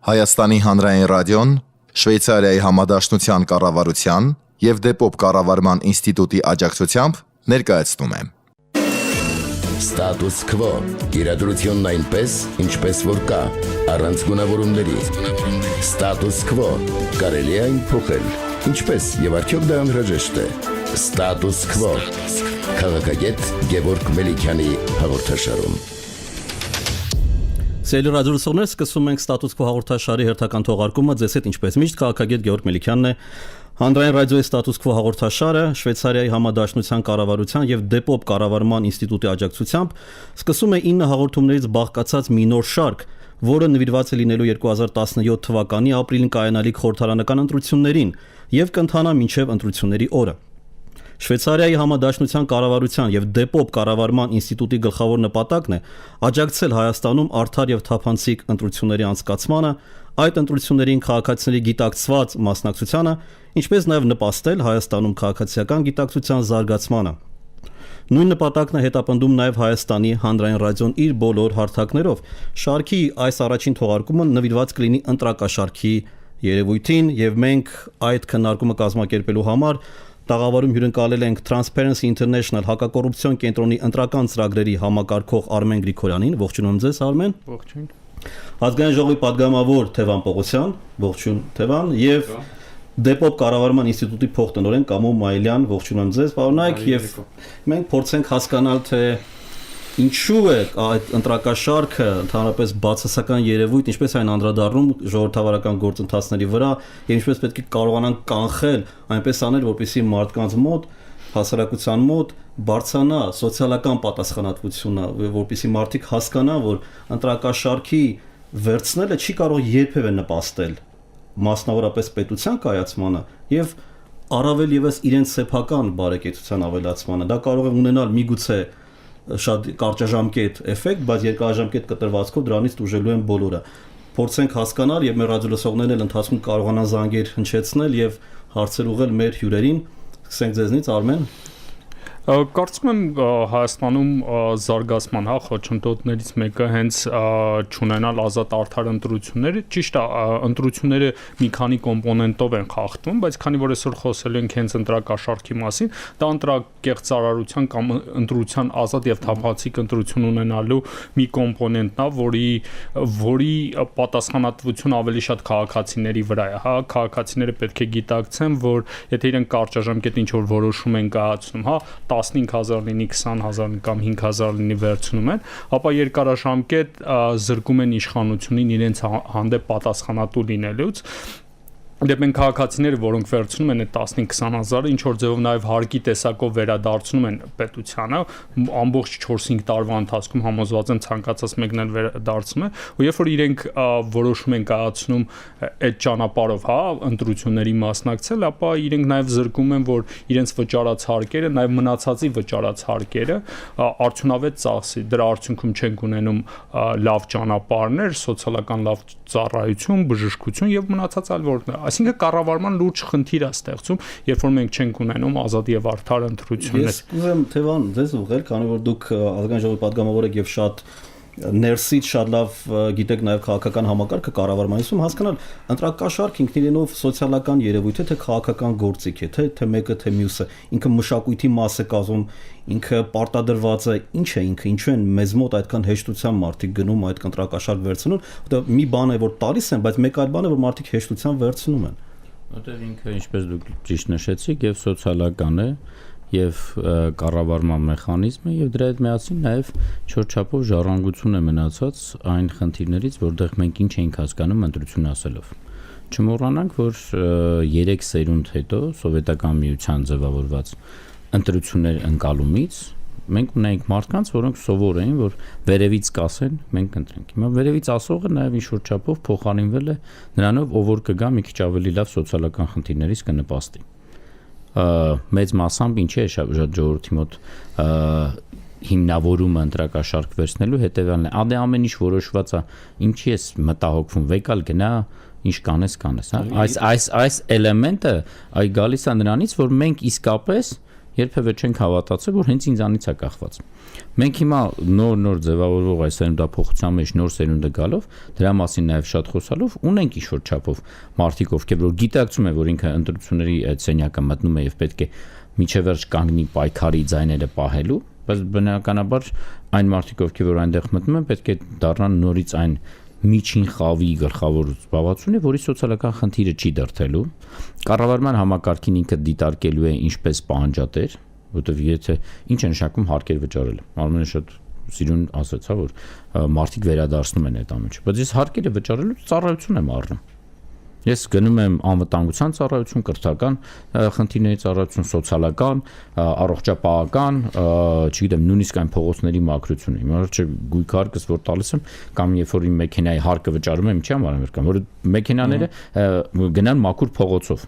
Հայաստանի հանրային ռադիոն, Շվեյցարիայի համադաշնության կառավարության և Դեպոպ կառավարման ինստիտուտի աջակցությամբ ներկայացնում է։ Ստատուս քվո. իրադրությունն այնպես, ինչպես որ կա, առանց գունավորումների։ Ստատուս քվո. կարելի է այն փոխել, ինչպես եւ արդյոք դա անհրաժեշտ է։ Ստատուս քվո. Քաղաքագետ Գևորգ Մելիքյանի հաղորդաշարում։ Սիրելի ռադիոլսողներ, սկսում ենք Ստատուս քվո հաղորդաշարի հերթական թողարկումը։ Ձեզ հետ ինչպես միշտ քաղաքագետ Գևորգ Մելիքյանն է։ Հանրային ռադիոյի Ստատուս քվո հաղորդաշարը Շվեյցարիայի համադաշնության կառավարության եւ Դեպոպ կառավարման ինստիտուտի աջակցությամբ սկսում է 9 հաղորդումներից բաղկացած մի նոր շարք, որը նվիրված է լինելու 2017 թվականի ապրիլին կայանալիք խորհրդարանական ընտրություններին եւ կընթանա մինչեւ ընտրությունների օրը։ Շվեյցարիայի համադաշնության կառավարության եւ Դեպոպ կառավարման ինստիտուտի գլխավոր նպատակն է աջակցել Հայաստանում արդար եւ թափանցիկ ընտրությունների անցկացմանը, այդ ընտրություններին քաղաքացիների գիտակցված մասնակցությանը, ինչպես նաեւ նպաստել Հայաստանում քաղաքացիական գիտակցության զարգացմանը։ Նույն նպատակն է հետապնդում նաեւ Հայաստանի հանրային ռադիոն իր բոլոր հարթակներով։ Շարքի այս առաջին թողարկումը նվիրված կլինի ընտրակաշարքի երևույթին եւ մենք այդ քննարկումը կազմակերպելու համար տաղավարում հյուրընկալել ենք Transparency International հակակոռուպցիոն կենտրոնի ընտրական ծրագրերի համակարգող Արմեն Գրիգորյանին։ Ողջունում ձեզ, Արմեն։ Ողջույն։ Ազգային ժողովի падգամավոր Թևան Պողոսյան, ողջույն Թևան, եւ Դեպոպ կառավարման ինստիտուտի փոխտնօրեն Կամո Մայլյան, ողջունում ձեզ, պարոնայք, եւ մենք փորձենք հասկանալ, թե ինչու է այդ ընտրակաշարքը ընդհանրապես բացասական երևույթ, ինչպես այն անդրադառնում ժողովրդավարական գործընթացների վրա, եւ ինչպես պետք է կարողանան կանխել, այնպես անել, որպեսզի մարդկանց մոտ, հասարակության մոտ բարձրանա սոցիալական պատասխանատվությունը, որպեսզի մարդիկ հասկանան, որ ընտրակաշարքի վերցնելը չի կարող երբևէ նպաստել մասնավորապես պետության կայացմանը եւ առավել եւս իրենց սեփական բարեկեցության ավելացմանը։ Դա կարող է ունենալ միգուցե շատ կարճաժամկետ էֆեկտ, բայց երկարաժամկետ կտրվածքով դրանից տուժելու են բոլորը։ Փորձենք հասկանալ եւ մեր ռադիոլսողներն էլ ընթացքում կարողանան զանգեր հնչեցնել եւ հարցեր ուղղել մեր հյուրերին։ Սկսենք ձեզնից, Արմեն։ Կարծում եմ Հայաստանում զարգացման խոչընդոտներից մեկը հենց չունենալ ազատ արդար ընտրություններ, ճիշտ է, ընտրությունները մի քանի կոմպոնենտով են խախտվում, բայց քանի որ այսօր խոսելու ենք հենց ընտրակաշարքի մասին, դա ընտրակեղծարարության կամ ընտրության ազատ եւ թափանցիկ ընտրություն ունենալու մի կոմպոնենտն է, որի պատասխանատվությունը ավելի շատ քաղաքացիների վրա է, հա, քաղաքացիները պետք է գիտակցեն, որ եթե իրենք կարճաժամկետ ինչ որ որոշում են կայացնում, հա, 15,000 լինի, 20,000 կամ 5,000 լինի վերցնում են, ապա երկարաժամկետ զրկում են իշխանությունին իրենց հանդեպ պատասխանատու լինելուց։ Դե մենք քաղաքացիները, որոնք վերցնում են այդ 15-20,000-ը, ինչ որ ձևով նաև հարկի տեսակով վերադարձնում են պետությանը, ամբողջ 4-5 տարվա ընթացքում համոզված եմ ցանկացած մեկն էլ վերադարձնում է, ու երբ որ իրենք որոշում են կայացնում այդ ճանապարհով, հա, ընտրությունների մասնակցել, ապա իրենք նաև զրկում են, որ իրենց վճարած հարկերը, նաև մնացածի վճարած հարկերը արդյունավետ ծախսի, դրա արդյունքում չենք ունենում լավ ճանապարհներ, սոցիալական լավ ծառայություն, բժշկություն եւ մնացած այլ որտեղ։ Այսինքն կառավարման լուրջ խնդիր է ստեղծում, երբ որ մենք չենք ունենում ազատ եւ արդար ընտրություններ։ Ես ուզում Թևան ձեզ ուղղել, քանի որ դուք ազգային ժողովի падգամավոր եք եւ շատ ներսից շատ լավ գիտեք նաեւ քաղաքական համակարգը կառավարմանից հասկանալ ընտրակաշարք ինքն իրենով սոցիալական երևույթ է, թե քաղաքական գործիք է, թե մեկը թե մյուսը, ինքը մշակույթի մաս է կազմում, ինքը պարտադրված է, ինչ է ինքը, ինչու են մեզ մոտ այդքան հեշտությամբ մարդիկ գնում այդ ընտրակաշարք վերցնում, որտեղ մի բան է որ տալիս են, բայց մեկ այլ բան է որ մարդիկ հեշտությամբ վերցնում են։ Որտեղ ինքը ինչպես դուք ճիշտ նշեցիք եւ սոցիալական է եւ կառավարման մեխանիզմ է եւ դրա հետ միասին նաեւ չորչապով ժառանգություն է մնացած այն խնդիրներից, որտեղ մենք ինչ էինք հասկանում ընտրություն ասելով։ Չմոռանանք, որ 3 սերունդ հետո սովետական միության ձևավորված ընտրություններ ընկալումից մենք ունենք մարդկանց, որոնք սովոր էին, որ վերևից կասեն, մենք ընտրենք։ Հիմա վերևից ասողը նաեւ ինչ որ չափով փոխարինվել է նրանով, ով որ կգա մի քիչ ավելի լավ սոցիալական խնդիրներից կնպաստի։ Մեծ մասամբ ինչի է շատ ժողովրդի մոտ հիմնավորումը ընտրակաշարք վերցնելու հետևյալն է։ Ադե ամեն ինչ որոշված է, ինչի ես մտահոգվում, վեկալ գնա, ինչ կանես, հա։ Այս էլեմենտը այ գալիս է նրանից, որ մենք իսկապես երբևէ չենք հավատացել, որ հենց ինձանից է կախված։ Մենք հիմա նոր ձևավորվող այս սերունդափոխության մեջ նոր սերունդը գալով, դրա մասին նաև շատ խոսալով ունենք ինչ-որ չափով մարդիկ, ովքեր որ գիտակցում են, որ ինքը ընտրությունների այդ սենյակը մտնում է եւ պետք է միջև վերջ կանգնի պայքարի ձայները պահելու, բայց բնականաբար այն մարդիկ, ովքեր որ այնտեղ մտնում են, պետք է դառնան նորից այն միջին խավի գլխավոր զբաղվածությունը, որի սոցիալական խնդիրը չի դրթելու, կառավարման համակարգին ինքը դիտարկելու է ինչպես պահանջատեր, որովհետև եթե ինչ է նշանակում հարկեր վճարել։ Արմենը շատ սիրուն ասաց, որ մարդիկ վերադարձնում են այդ ամենը։ Բայց ես հարկերը վճարելու ծառայություն եմ առնում։ Ես գնում եմ անվտանգության ծառայություն, կրթական խնդիրների ծառայություն, սոցիալական, առողջապահական, չգիտեմ, նույնիսկ այն փողոցների մաքրությունը։ Հիմա չէ գույք հարկս որ տալիս եմ, կամ երբ որ իմ մեքենայի հարկը վճարում եմ, ինչի համար եմ վերկam, որ մեքենաները գնան մաքուր փողոցով։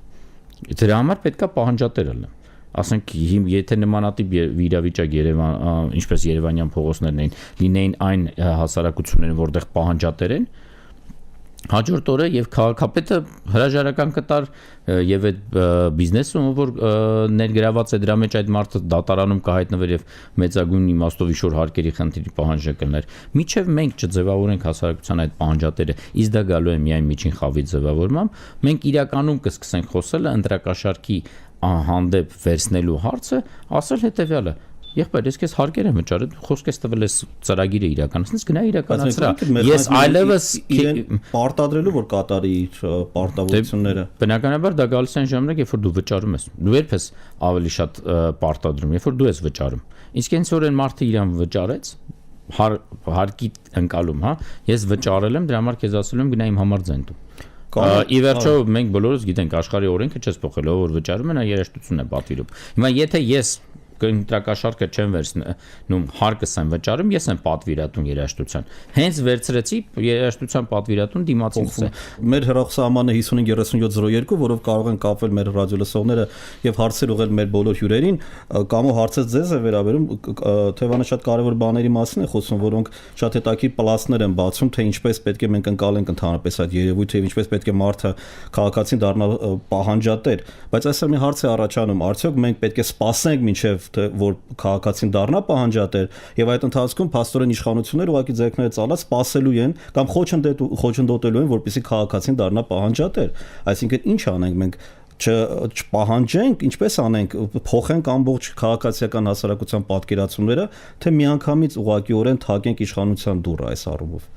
Դրա համար պետքա պահանջատեր լինեն։ Ասենք եթե նմանատիպ իրավիճակ Երևան, ինչպես Երևանյան փողոցներն լինեին այն հասարակությունները, որտեղ պահանջատեր են, հաջորդ օրը եւ քաղաքապետը հրաժարական կտար եւ այդ բիզնեսը, որ ներգրաված է դրա մեջ այդ մարդը դատարանում կհայտնվեր եւ մեծագույն իմաստով ինչ-որ հարկերի խնդիրի պահանջը կներ։ Միչեւ մենք չձևավորենք հասարակության այդ պահանջատերը, իսկ դա գալու է միայն միջին խավի ձևավորմամբ, մենք իրականում կսկսենք խոսելը ընտրակաշարքի հանդեպ վերցնելու հարցը, ասել հետեւյալը. Եղբայր, ես քեզ հարկեր եմ վճարել, խոսք ես տվել ես ծրագիրը իրականացնես, գնա իրականացրա։ Ես այլևս պարտադրելու որ կատարի իր պարտավորությունները։ Բնականաբար դա գալիս է այն ժամանակ, երբ որ դու վճարում ես։ Դու երբ ես ավելի շատ պարտադրում, երբ որ դու ես վճարում։ Իսկ հենց որ այն մարդը իրան վճարեց, հարկի ընկալում, հա, ես վճարել եմ, դրա համար քեզ ասել եմ գնա իմ համար ձեն տու։ Ի վերջո մենք բոլորս գիտենք աշխարհի օրենքը չես փոխել, ով որ վճարում է նա երաշտություն է պատվիրում։ Հիմա եթե ես ընտրակաշարքը չեմ վերցնում, հարկս եմ վճարում, ես եմ պատվիրատուն երաշտության։ Հենց վերցրեցի երաշտության պատվիրատուն դիմացինս է։ Մեր հեռախոսահամարն է 553702, որով կարող են կապվել մեր ռադիոլսողները եւ հարցեր ուղղել մեր բոլոր հյուրերին։ Կամո հարցը ձեզ է վերաբերում, Թևանը շատ կարևոր բաների մասին է խոսում, որոնք շատ հետաքրքիր պլասներ են բացում, թե ինչպես պետք է մենք ընկալենք ընդհանրապես այդ երևույթը եւ ինչպես պետք է մարդը քաղաքացին դառնա պահանջատեր։ Բայց այսօր մի հարց է առաջանում, արդյոք մենք պետք է սպասենք մինչեւ որ քաղաքացին դառնա պահանջատեր եւ այդ ընթացքում փաստորեն իշխանությունները ուղղակի ձեռքները ծալած սպասելու են կամ խոչընդոտելու են, որպեսզի քաղաքացին դառնա պահանջատեր։ Այսինքն ինչ անենք մենք չպահանջենք, ինչպես անենք, փոխենք ամբողջ քաղաքացիական հասարակության պատկերացումները, թե միանգամից ուղղակիորեն թակենք իշխանության դուռը այս առումով։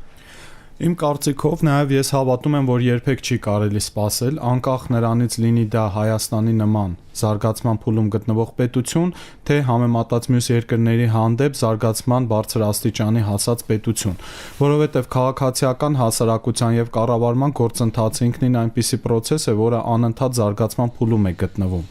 Իմ կարծիքով նաև ես հավատում եմ, որ երբեք չի կարելի սпасել, անկախ նրանից լինի դա Հայաստանի նման զարգացման փուլում գտնվող պետություն, թե համեմատած մյուս երկրների հանդեպ զարգացման բարձր աստիճանի հասած պետություն, որովհետև քաղաքացիական հասարակության եւ կառավարման գործընթացը ինքնին այնպիսի process է, որը անընդհատ զարգացման փուլում է գտնվում,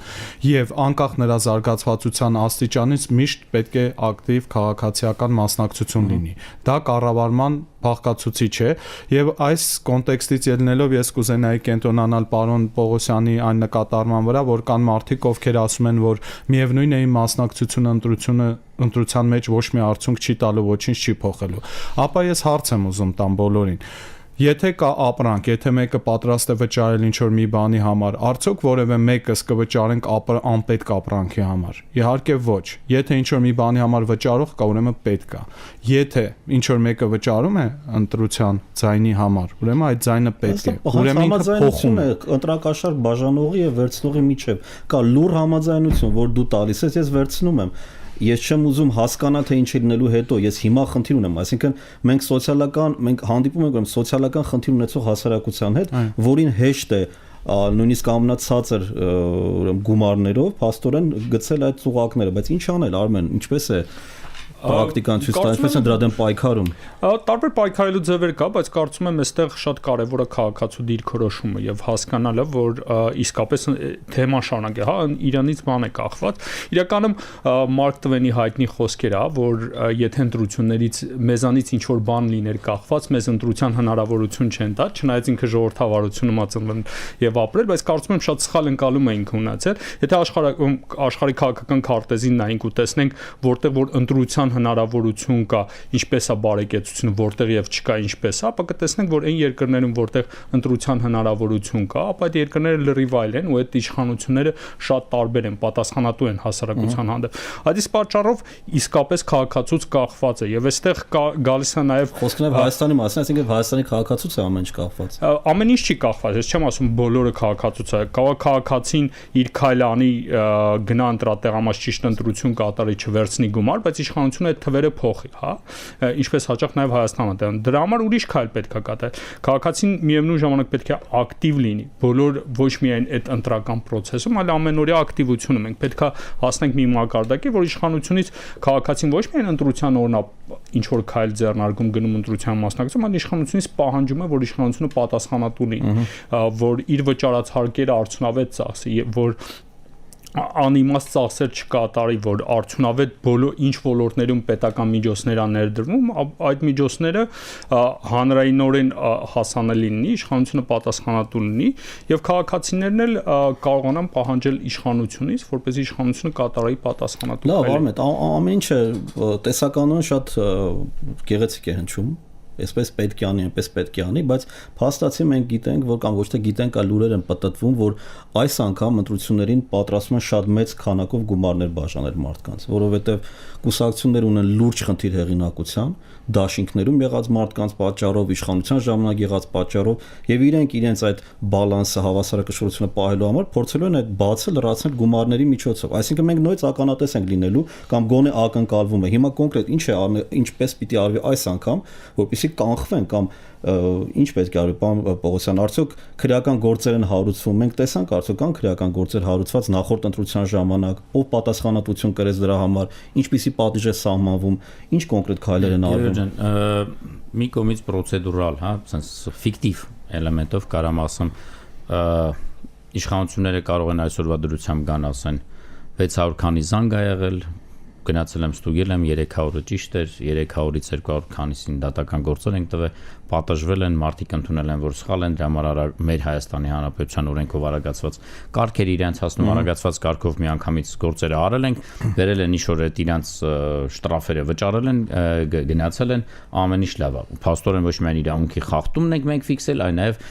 եւ անկախ նրա զարգացվածության աստիճանից միշտ պետք է ակտիվ քաղաքացիական մասնակցություն լինի։ Դա կառավարման փախկացուցիչ է եւ այս կոնտեքստից ելնելով ես կուզենայի կենտրոնանալ պարոն Պողոսյանի այն նկատառման վրա, որ կան մարդիկ, ովքեր ասում են, որ միևնույն է իմ մասնակցությունը ընտրության մեջ ոչ մի արդյունք չի տալու, ոչինչ չի փոխելու։ Ապա ես հարց եմ ուզում տամ բոլորին. Եթե կա ապրանք, եթե մեկը պատրաստ է վճարել ինչ-որ մի բանի համար, արդյոք որևէ մեկս կվճարենք անպետք ապրանքի համար։ Իհարկե ոչ։ Եթե ինչ-որ մի բանի համար վճարող կա, ուրեմն պետք է։ Եթե ինչ-որ մեկը վճարում է ընտրության ձայնի համար, ուրեմն այդ ձայնը պետք է։ Ուրեմն ինքը փոխում է ընտրակաշարք բաժանողի եւ վերցնողի միջեւ։ Կա լուր համաձայնություն, որ դու տալիս ես, ես վերցնում եմ։ Ես չեմ ուզում հասկանալ թե ինչ է լինելու հետո, ես հիմա խնդիր ունեմ, այսինքն մենք հանդիպում ենք սոցիալական խնդիր ունեցող հասարակության հետ, որին հեշտ է նույնիսկ ամենացածր գումարներով փաստորեն գցել այդ ծուղակները, բայց ինչ անել, Արմեն, ինչպես է պրակտիկան ցույց տա, ինչպես են դրա դեմ պայքարում։ Տարբեր պայքարելու ձևեր կա, բայց կարծում եմ այստեղ շատ կարևոր է քաղաքացու դիրքորոշումը եւ հասկանալը, որ իսկապես թեման շարունակ է, հա, իրանից բան է կախված։ Իրականում Մարկ Տվենի հայտնի խոսքեր է, որ եթե ընտրություններից մեզանից ինչ որ բան լիներ կախված, մեզ ընտրության հնարավորություն չեն տա, չնայած ինքը ժողովրդավարությունում ա ծնվել եւ ապրել, բայց կարծում եմ շատ սխալ ընկալում է ինքը ունեցել։ Եթե աշխարհի քաղաքական քարտեզին նայենք ու տեսնենք, որտեղ որ ընտրության հնարավորություն կա, ինչպես է բարեկեցությունը, որտեղ եւ չկա ինչպես է, ապա կտեսնենք, որ այն երկրներում, որտեղ ընտրության հնարավորություն կա, ապա այդ երկրները լրիվ այլ են ու այդ իշխանությունները շատ տարբեր են, պատասխանատու են հասարակության հանդեպ։ Այդ իսկ պատճառով իսկապես քաղաքացուց կախված է եւ այստեղ գալիս է նաեւ խոսքն է Հայաստանի մասին, այսինքն Հայաստանի քաղաքացուց է ամեն ինչ կախված։ Ամեն ինչ չի կախված, ես չեմ ասում բոլորը քաղաքացուց է, քաղաքացին իր քայլը անի գնա ընտրատեղամաս ճիշտ ընտրություն կատարի չվերցնի գումար, բայց իշխանությունը այդ թվերը փոխի, հա, ինչպես հաճախ նաեւ Հայաստանը դեռ դրա համար ուրիշ քայլ պետք է կատարել։ Քաղաքացին միևնույն ժամանակ պետք է ակտիվ լինի, բոլոր ոչ միայն այդ ընտրական process-ում, այլ ամենօրյա ակտիվությունը։ Մենք պետք է հասնենք մի մակարդակի, որ իշխանությունից քաղաքացին ոչ միայն ընտրության օրնա ինչ որ քայլ ձեռնարկում գնում ընտրության մասնակցում, այլ իշխանությունից պահանջում է, որ իշխանությունը պատասխանատու լինի, որ իր վճարած հարկերը արդյունավետ ծախսի, որ անիմաստ ծախսեր չկատարի, որ արդյունավետ բոլոր ինչ ոլորտներում պետական միջոցներ ա ներդրվում, այդ միջոցները հանրայինորեն հասանելի լինի, իշխանությունը պատասխանատու լինի եւ քաղաքացիներն էլ կարողանան պահանջել իշխանությունից, որպեսզի իշխանությունը կատարի պատասխանատու։ Լավ, Արմետ, ամեն ինչը տեսականորեն շատ գեղեցիկ է հնչում։ Այսպես պետք է անի, այնպես պետք է անի, բայց փաստացի մենք գիտենք, որ կամ ոչ թե գիտենք, այլ լուրեր են պատտվում, որ այս անգամ ընտրություններին պատրաստվում են շատ մեծ քանակով գումարներ բաժանել մարդկանց, որովհետև կուսակցություններ ունեն լուրջ խնդիր հեղինակության, դաշինքներում եղած մարդկանց պատճառով, իշխանության ժամանակ եղած պատճառով, եւ իրենց այդ բալանսը հավասարակշռությունը պահելու համար փորձելու են այդ բացը լրացնել գումարների միջոցով։ Այսինքն մենք նույնիսկ ականատես ենք լինելու կամ գոնե ակնկալվում է։ Հիմա կոնկրետ ինչ է ինչպես պիտի արվի այս անգամ, որպեսզի կանխվեն կամ ինչ պետք է արվի, պարոն Պողոսյան, արդյոք քրեական գործեր են հարուցվում, մենք տեսանք արդյոք կան քրեական գործեր հարուցված նախորդ ընտրության ժամանակ, ով պատասխանատվություն կրեց դրա համար, ինչպիսի պատիժ է սահմանվում, ինչ կոնկրետ քայլեր են արվում։ Մի կողմից պրոցեդուրալ, հա, sense ֆիկտիվ էլեմենտով կարամ ասեմ, իշխանությունները կարող են այսօրվա դրությամբ գան ասեն 600 քանի զանգ ա եղել, գնացել եմ ստուգել եմ 300-ը ճիշտ էր, 300-ից 200 քանիսին դատական գործեր ենք տվել, պատժվել են, մարդիկ ընդունել են, որ սխալ են, դրա համար մեր Հայաստանի Հանրապետության օրենքով արագացված կարգեր իրենց հասնում, արագացված կարգով միանգամից գործերը արել ենք, վերել են ինչ-որ այդ իրենց շտրաֆերը վճարել են, գնացել են, ամեն ինչ լավ է։ Փաստորեն ոչ միայն իրավունքի խախտումն ենք մենք ֆիքսել, այլ նաև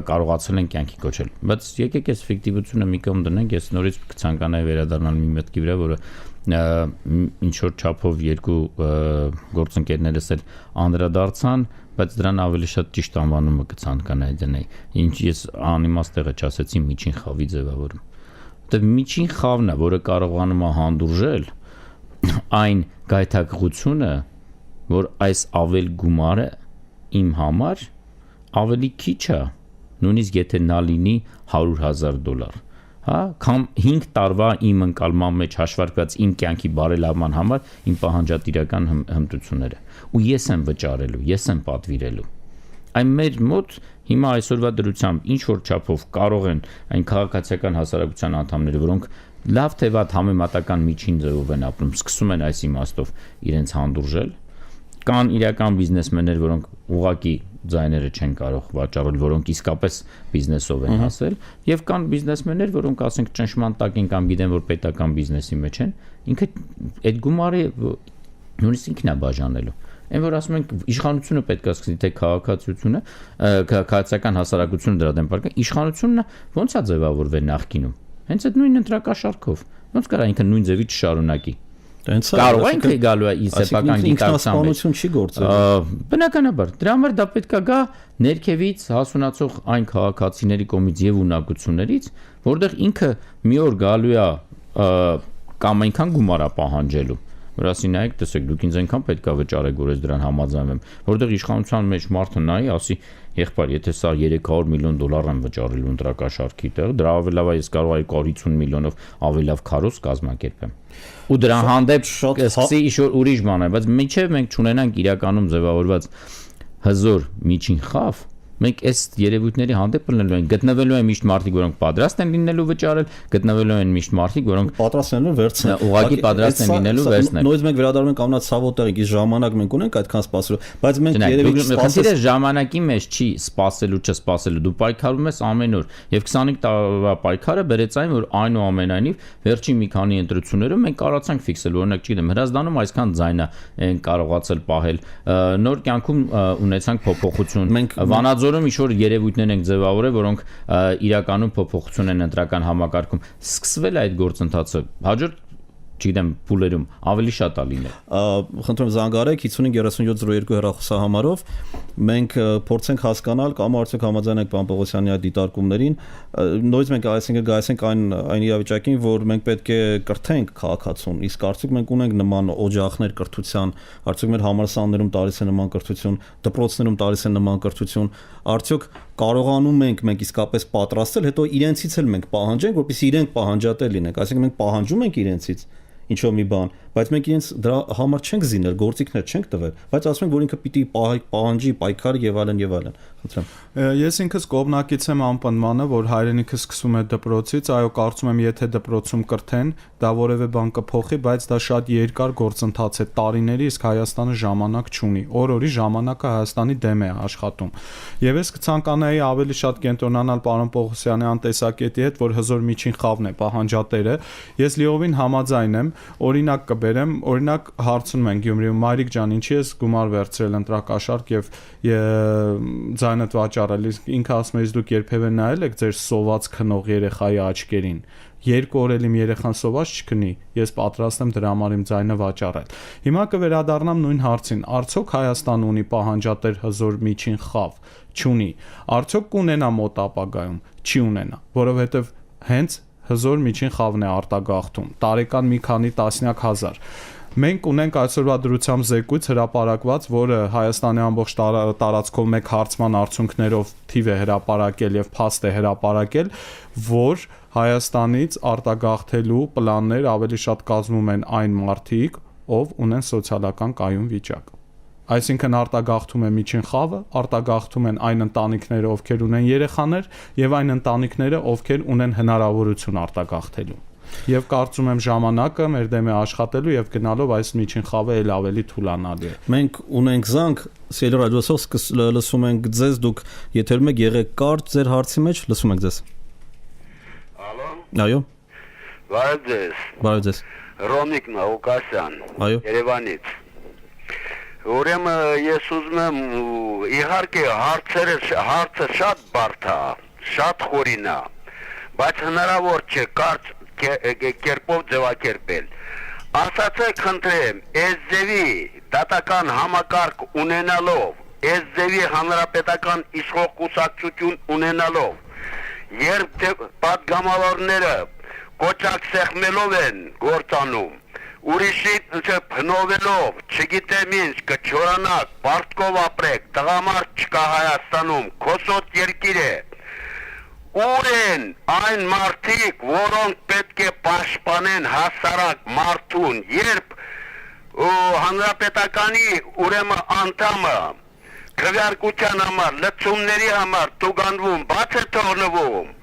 կարողացել են կյանքի կոչել։ Բայց եկեք այս ֆիկտիվությունը մի կողմ դնենք, ես նորից կցանկանայի վերադառնալ մի մտքի վրա, որը ինչ որ չափով երկու գործընկերներս էլ անդրադարձան, բայց դրան ավելի շատ ճիշտ անվանումը կցանկանայի դնել։ Ինչ ես անիմաստ տեղը չասեցի միջին խավի ձևավորում։ Որտեղ միջին խավն է, որը կարողանում է հանդուրժել այն գայթակղությունը, որ այս ավել գումարը իմ համար ավելի քիչ է, նույնիսկ եթե նա լինի $100,000, հա, կամ 5 տարվա իմ ընկալման մեջ հաշվարկված իմ կյանքի բարելավման համար իմ պահանջատիրական հմտությունները, ու ես եմ վճարելու, ես եմ պատվիրելու։ Այն մեր մոտ հիմա այսօրվա դրությամբ ինչ որ չափով կարող են այն քաղաքացիական հասարակության անդամները, որոնք լավ թե վատ համեմատական միջին ձևով են ապրում, սկսում են այս իմաստով իրենց հանդուրժել, կան իրական բիզնեսմեններ, որոնք ուղղակի ձայները չեն կարող վաճառել, որոնք իսկապես բիզնեսով են հասել, եւ կան բիզնեսմեններ, որոնք ասենք ճնշման տակ են կամ գիտեն, որ պետական բիզնեսի մեջ են, ինքը այդ գումարը նույնիսկ ինքն է բաժանելու։ Այն որ ասում ենք իշխանությունը պետք է սկսի թե քաղաքացիությունը, քաղաքացիական հասարակությունը դրա դեմ պարկա, իշխանությունը ոնց է ձևավորվել նախկինում։ Հենց այդ նույն ընտրակաշարքով։ Ոնց կարա ինքը նույն ձևի չշարունակի։ Կարող ենք գալու է սեփական գիտակցություն չի գործել։ Բնականաբար, դրա համար դա պետք է գա ներքևից հասունացող այն քաղաքացիների կողմից եւ ունակություններից, որտեղ ինքը մի օր գալու է կամ այնքան գումար է պահանջելու, որ ասի նայեք, տեսեք, դուք ինձ այնքան պետք է վճարեք, որ ես դրան համաձայնվեմ, որտեղ իշխանության մեջ մարդը նայի, ասի, եղբայր, եթե սա $300 միլիոն եմ վճարելու ընտրակաշարքի տեղ, դրա ավելի լավ է ես կարող եմ 250 միլիոնով ավելի լավ քարոզ կազմակերպեմ։ Ու դրա հանդեպ սկսի ինչ-որ ուրիշ բան է, բայց մինչև մենք չունենանք իրականում ձևավորված հզոր միջին խավ, Մենք այս երևույթների հանդեպ լինելու են, գտնվելու են միշտ մարդիկ, որոնք պատրաստ են լինելու վճարել, գտնվելու են միշտ մարդիկ, որոնք պատրաստ են լինելու վերցնել։ Ուղղակի պատրաստ են լինելու վերցնել։ Նույնիսկ մենք վերադառնում ենք ամենա ցավոտեղին, իսկ ժամանակ մենք ունենք այդքան սպասելու, բայց մենք երևի խնդիրը ժամանակի մեջ չի սպասելու, չսպասելու։ Դու պայքարում ես ամեն օր, եւ 25 տարվա պայքարը բերեց այն, որ այնուամենայնիվ վերջին մի քանի ընտրություններում մենք կարողացանք ֆիքսել, օրինակ, չգիտեմ, Հրազդանում այսքան ձայնը են կարողացել պահել։ Նոր կյանքում ունեցանք փոփոխություն։ Վանաձորում ինչ-որ երևույթներ ենք ձևավորել, որոնք իրականում փոփոխություն են ընտրական համակարգում։ Սկսվել է այդ գործընթացը։ Հաջորդ չգիտեմ, փուլերում ավելի շատ է լինել։ Խնդրում զանգարեք 553702 հեռախոսահամարով մենք փորձենք հասկանալ կամ արդյոք համաձայն ենք պարոն Պողոսյանի այդ դիտարկումներին, նույնիսկ մենք գայացենք այն իրավիճակին, որ մենք պետք է կրթենք քաղաքացուն, իսկ արդյոք մենք ունենք նման օջախներ կրթության, արդյոք մեր համալսարաններում տալիս են նման կրթություն, դպրոցներում տալիս են նման կրթություն, արդյոք կարողանում մենք իսկապես պատրաստել, հետո իրենցից էլ մենք պահանջենք, որպեսզի իրենք պահանջատեր լինենք, այսինքն մենք պահանջում ենք իրենցից ինչ-որ մի բան, բայց մենք իրենց դրա համար չենք զինել, գործիքներ չենք տվել, բայց ասում ենք, որ ինքը պիտի պահանջի, պայքարի եւ այլն եւ այլն։ Խնդրեմ։ Ես ինքս կողմնակից եմ անպնդմանը, որ հայրենիքը սկսում է դպրոցից, այո, կարծում եմ, եթե դպրոցում կրթեն, դա որևէ բան կփոխի, բայց դա շատ երկար գործընթաց է, տարիների, իսկ Հայաստանը ժամանակ չունի։ Օր-օրի ժամանակը Հայաստանի դեմ է աշխատում։ Եվ ես կցանկանայի ավելի շատ կենտրոնանալ պարոն Պողոսյանի անտեսակետի հետ, որ հզոր միջին խավն է պահանջատերը։ Ես լիովին համաձայն եմ, օրինակ կբերեմ, օրինակ հարցնում են Գյումրիում, Մարիկ ջան, ինչի ես գումար վերցրել ընտրակաշարք եւ ձայնդ վաճառել, ինքը ասում է, դուք երբևէ նայել եք ձեր սոված քնող երեխայի աչքերին։ 2 օր էլ իմ երեխան սոված չքնի, ես պատրաստ եմ դրա համար իմ ձայնը վաճառել։ Հիմա կվերադառնամ նույն հարցին, արդյոք Հայաստանը ունի պահանջատեր հզոր միջին խավ, չունի։ Արդյոք կունենա մոտ ապագայում, չի ունենա, որովհետև հենց հզոր միջին խավն է արտագաղթում, տարեկան մի քանի տասնյակ հազար։ Մենք ունենք այսօրվա դրությամբ զեկույց հրապարակված, որը Հայաստանի ամբողջ տարածքով մեկ հարցման արդյունքներով թիվ է հրապարակել եւ փաստ է հրապարակել, որ Հայաստանից արտագաղթելու պլաններ ավելի շատ կազմում են այն մարդիկ, ով ունեն սոցիալական կայուն վիճակ։ Այսինքն արտագաղթում է միջին խավը, արտագաղթում են այն ընտանիքները, ովքեր ունեն երեխաներ, եւ այն ընտանիքները, ովքեր ունեն հնարավորություն արտագաղթելու։ Եվ կարծում եմ ժամանակը մեր դեմ է աշխատելու եւ գնալով այս միջին խավը ել ավելի թուլանալի է։ Մենք ունենք զանգ, սիրելի ռադիոսով լսում ենք ձեզ, դուք եթերում եք, եղեք կարճ ձեր հարցի մեջ, լսում ենք ձեզ։ Ալո։ Այո։ Բարև ձեզ։ Բարև ձեզ։ Ռոմիկ Նաուկասյան։ Այո։ Երևանից։ Ուրեմն ես ուզում եմ իհարկե հարցը շատ բարդ է, շատ խորին է, բայց հնարավոր չէ կարճ կերպով ձևակերպել։ Ասացեք խնդրեմ, այս ձևի դատական համակարգ ունենալով, այս ձևի հանրապետական իշխող կուսակցություն ունենալով, երբ պատգամավորները կոճակ սեղմելով են գործանում, ուրիշի փնովելով, չգիտեմ ինչ, կչորանաք, պարտքով ապրեք, տղամարդ չկա Հայաստանում, քոսոտ երկիր է։ Ուր են այն մարդիկ, որոնք պետք է պաշտպանեն հասարակ մարդուն, երբ հանրապետականի ուրեմն անդամը քվեարկության համար, լցումների համար տուգանվում, բաց է թողնվում,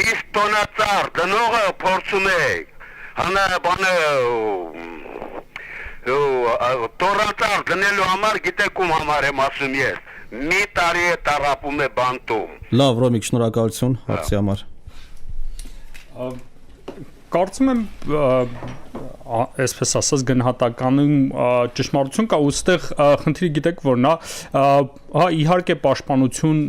իսկ տոնածառ դնողը փորձում է տորածառ դնելու համար գիտեք ում համար եմ ասում ես, մի տարի է տարապում է բանտում։ Լավ, Ռոմիկ, շնորհակալություն հարցի համար։ Կարծում եմ, այսպես ասած, գնահատականում ճշմարտություն կա, ուստեղ խնդիրը գիտեք որն է, հա իհարկե պաշտպանություն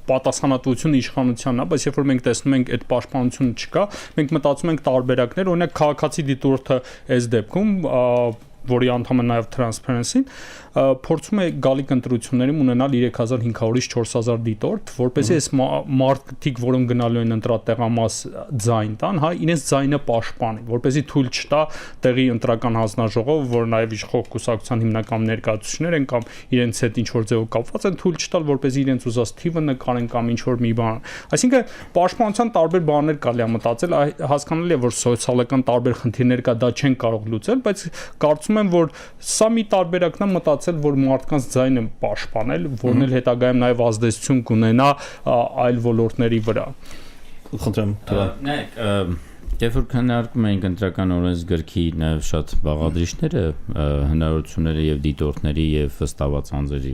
պատասխանատվություն իշխանությանն է, բայց երբ որ մենք տեսնում ենք այդ պաշտպանությունը չկա, մենք մտածում ենք տարբերակներ, օրինակ քաղաքացի դիտորդը այս դեպքում, որի անդամ է նաև Transparency-ն, փորձում է գալիք ընտրություններում ունենալ 3500-ից 4000 դիտորդ, որպեսզի այս մարդիկ, որոնք գնալու են ընտրատեղամաս ձայն տան, հա, իրենց ձայնը պաշտպանի, որպեսզի թույլ չտա տեղի ընտրական հանձնաժողովը, որ նաև իշխող կուսակցության հիմնական ներկայացուցիչներ են կամ իրենց հետ ինչ որ ձևով կապված են, թույլ չտալ, որպեսզի իրենց ուզած թիվը նկարեն կամ ինչ որ մի բան։ Այսինքն պաշտպանության տարբեր բաներ կարելի է մտածել, հասկանալի է, որ սոցիալական տարբեր խնդիրներ կա, դա չեն կարող լուծել, բայց կարծում կարծում եմ, որ սա մի տարբերակն է մտածել, որ մարդկանց ձայնը պաշտպանել, որն էլ հետագայում նաև ազդեցություն կունենա այլ ոլորտների վրա։ Խնդրեմ, Երբ որ քննարկում ենք ընտրական օրենսգրքի նաև շատ բաղադրիչները, հնարավորությունները եւ դիտորդների եւ վստահված անձերի,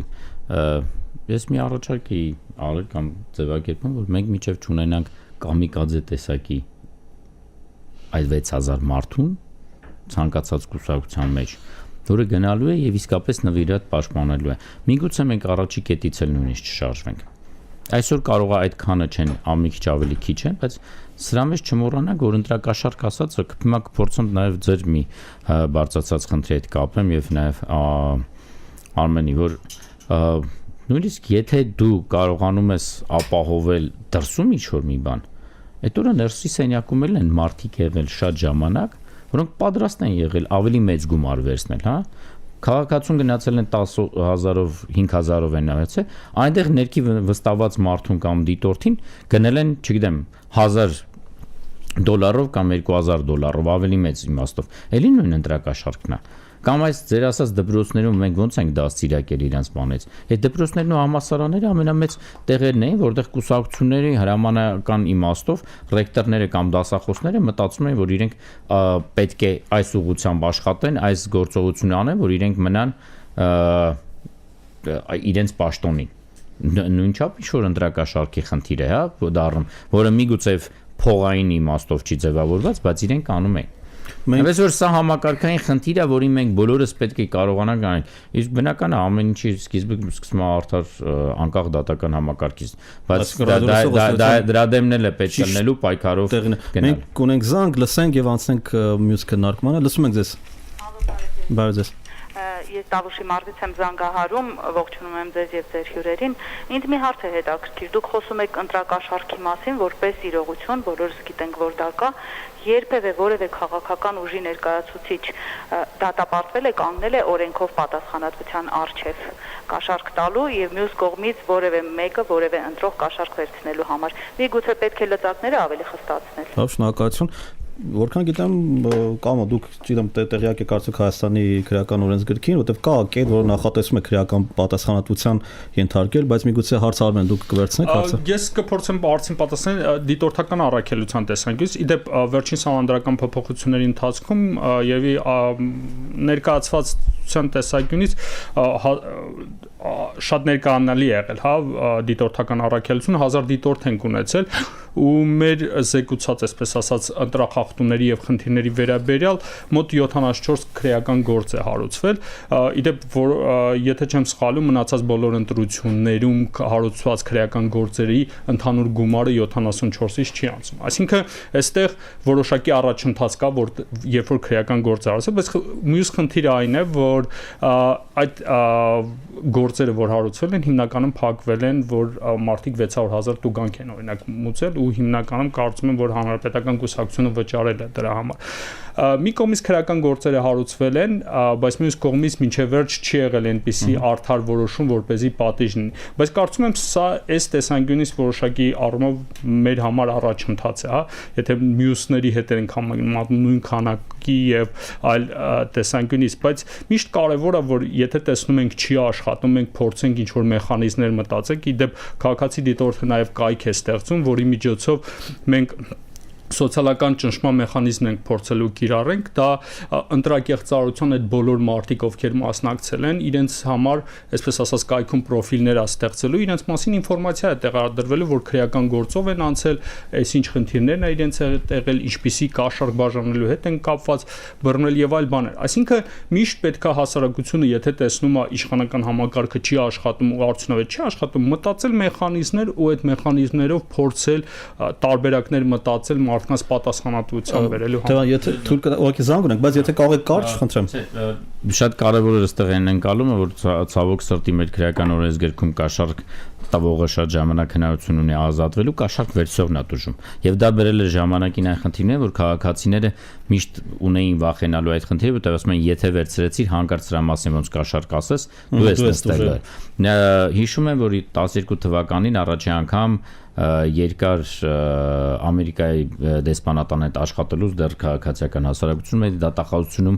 ես մի առաջարկ էի արել կամ ձևակերպում, որ մենք միջև չունենանք կամիկաձե տեսակի այդ 6000 մարդուն ցանկացած կուսակցության մեջ, որը գնալու է եւ իսկապես նվիրատ պաշտպանելու է։ Միգուցե մենք առաջի կետից էլ նույնիսկ չշարժվենք։ Այսօր կարող է այդ քանը չեն, մի քիչ ավելի քիչ են, բայց սրա մեջ չմոռանանք, որ ընտրակաշարք ասածը հիմա կփորձեմ նաև ձեր մի բարձրացած խնդրի հետ կապեմ եւ նաև Արմենի, որ նույնիսկ եթե դու կարողանում ես ապահովել դրսում ինչ-որ մի բան, այդ օրը ներսի սենյակում են մարդիկ եղել շատ ժամանակ, որոնք պատրաստ են եղել ավելի մեծ գումար վերցնել, հա։ Քաղաքացուն գնացել են 10,000-ով, 5,000-ով են նայեցել, այնտեղ ներքի վստահված մարդուն կամ դիտորդին գնել են, չգիտեմ, $1,000 կամ $2,000, ավելի մեծ իմաստով։ Էլի նույն ընտրակաշարքն է։ Կամ այս ձեր ասած դպրոցներում մենք ոնց ենք դաստիարակել իրենց բանից։ Այդ դպրոցներն ու համալսարանները ամենամեծ տեղերն էին, որտեղ կուսակցությունների հրամանական իմաստով ռեկտորները կամ դասախոսները մտածում էին, որ իրենք պետք է այս ուղղությամբ աշխատեն, այս գործողությունը անեն, որ իրենք մնան իրենց պաշտոնին։ Նույնչափ ինչ-որ ընտրակաշարքի խնդիր է, հա, դառնում, որը միգուցե փողային իմաստով չի ձևավորված, բայց իրենք անում են։ Այնպես որ սա համակարգային խնդիր է, որին մենք բոլորս պետք է կարողանանք անել։ Իսկ բնական է ամեն ինչի սկիզբը սկսում է արդար անկախ դատական համակարգից, բայց դրա դեմն էլ է պետք լինելու պայքարով գնալ։ Մենք ունենք զանգ, լսենք եւ անցնենք մյուս քննարկմանը։ Լսում ենք ձեզ։ Բարև ձեզ։ Ես Տավուշի մարտից եմ զանգահարում, ողջունում եմ ձեզ եւ ձեր հյուրերին։ Ինձ մի հարց է հետաքրքիր։ Դուք խոսում եք ընտրակաշարքի մասին, որպես իրողություն, բոլորս գիտենք, որ դա կա, երբևէ որևէ քաղաքական ուժի ներկայացուցիչ դատապարտվել է, կանգնել է օրենքով պատասխանատվության առջև կաշառք տալու եւ մյուս կողմից որևէ մեկը որևէ ընտրող կաշառք վերցնելու համար։ Միգուցե պետք է լծակները ավելի խստացնել։ Լավ, շնորհակալություն։ Որքան գիտեմ, կամ դուք ճիշտ տեղյակ եք արդյոք Հայաստանի քրեական օրենսգրքին, որտեղ կա կետ, որ նախատեսում է քրեական պատասխանատվության ենթարկել, բայց միգուցե հարցարում են դուք կվերցնեք հարցը։ Ես կփորձեմ հարցին պատասխանել դիտորդական առաքելության տեսանկյունից։ Իդեպ վերջին սահմանադրական փոփոխությունների ընթացքում եւի ներկայացվածության տեսանկյունից շատ ներկայանալի է եղել, հա, դիտորդական առաքելություն 1000 դիտորդ ենք ունեցել ու մեր զեկուցած, այսպես ասած, ընտրախախտումների եւ խնդիրների վերաբերյալ մոտ 74 քրեական գործ է հարուցվել։ Իդեպ որ եթե չեմ սխալվում, մնացած բոլոր ընտրություններում հարուցված քրեական գործերի ընդհանուր գումարը 74-ից չի անցնում։ Այսինքն, այստեղ որոշակի առաջընթաց կա, որ երբ որ քրեական գործ է հարուցվել, բայց մյուս խնդիրը այն է, որ այդ գործերը, որ հարուցվել են, հիմնականում փակվել են, որ մարդիկ 600,000 տուգանք են օրինակ մուծել ու հիմնականում կարծում եմ, որ հանրապետական կուսակցությունը վճարել է դրա համար։ Մի կողմից քրեական գործերը հարուցվել են, բայց մյուս կողմից մինչև վերջ չի եղել այնպիսի արդար որոշում, որպեսզի պատիժ լինի։ Բայց կարծում եմ սա այս տեսանկյունից որոշակի առումով մեր համար առաջընթաց է, հա, եթե մյուսների հետ ենք համեմատում նույն քանակի եւ այլ տեսանկյունից, բայց միշտ կարեւոր է, որ եթե տեսնում ենք չի աշխատում, մենք փորձենք ինչ-որ մեխանիզմներ մտածենք, իդեպ քաղաքացի դիտորդը նաեւ կայք է ստեղծում, որի միջոցով մենք սոցիալական ճնշման մեխանիզմ ենք փորձելու կիրառենք, դա ընտրակեղծարարության այդ բոլոր մարդիկ, ովքեր մասնակցել են, իրենց համար, այսպես ասած, կայքում պրոֆիլներ է ստեղծելու, իրենց մասին ինֆորմացիա է տեղադրվելու, որ քրեական գործով են անցել, այսինչ խնդիրներն է իրենց եղել, ինչպիսի կաշառք բաժանելու հետ են կապված, բռնել եւ այլ բաներ։ Այսինքն միշտ պետքա հասարակությունը, եթե տեսնում է իշխանական համակարգը չի աշխատում ու արդյունավետ չի աշխատում, մտածել մեխանիզմներ ու այդ մեխանիզմներով փորձել տարբերակներ մտածել մարդկանց պատասխանատվության բերելու համար։ Դե եթե թույլ կտա, ուղղակի զանգ ունենք, բայց եթե կարող եք կարճ, խնդրեմ։ Շատ կարևոր է այստեղ այն ընկալումը, որ ցավոք սրտի մեր քրեական օրենսգրքում կաշառք տվողը շատ ժամանակ հնարավորություն ունի ազատվելու, կաշառք վերցողն է դժում։ Եվ դա բերել է ժամանակին այն խնդիրները, որ քաղաքացիները միշտ ունեին վախենալու այդ խնդիրը, որտեղ ասում են, եթե վերցրեցիր, հանկարծ դրա մասին ոնց կաշառք ասես, դու ես նստել։ Հիշում եմ, որ 12 թվականին առաջին անգամ երկար Ամերիկայի դեսպանատան հետ աշխատելուց դեռ քաղաքացիական հասարակությունում այդ դատախազությունում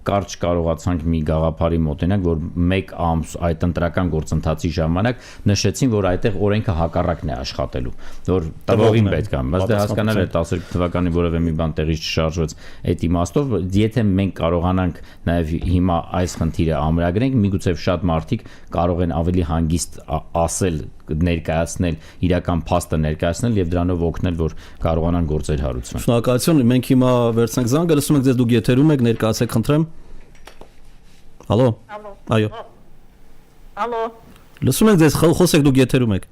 կարճ կարողացանք մի գաղափարի մոտենանք, որ 1 ամս այդ ընտրական գործընթացի ժամանակ նշեցին, որ այդտեղ օրենքը հակառակն է աշխատելու, որ տվողին պետք է, բայց դե հասկանալ է 12 թվականին որևէ մի բան տեղից չշարժվեց այդ իմաստով, եթե մենք կարողանանք նաև հիմա այս խնդիրը ամրագրենք, միգուցե շատ մարդիկ կարող են ավելի հանգիստ ասել, ներկայացնել իրական փաստը ներկայացնել եւ դրանով օգնել, որ կարողանան գործեր հարուցել։ Շնորհակալություն, մենք հիմա վերցնենք զանգը, լսում եք ձեզ, դուք եթերում եք, ներկայացեք, խնդրեմ։ Հալո։ Այո։ Ալո։ Լսում եք ձեզ, խոսեք, դուք եթերում եք։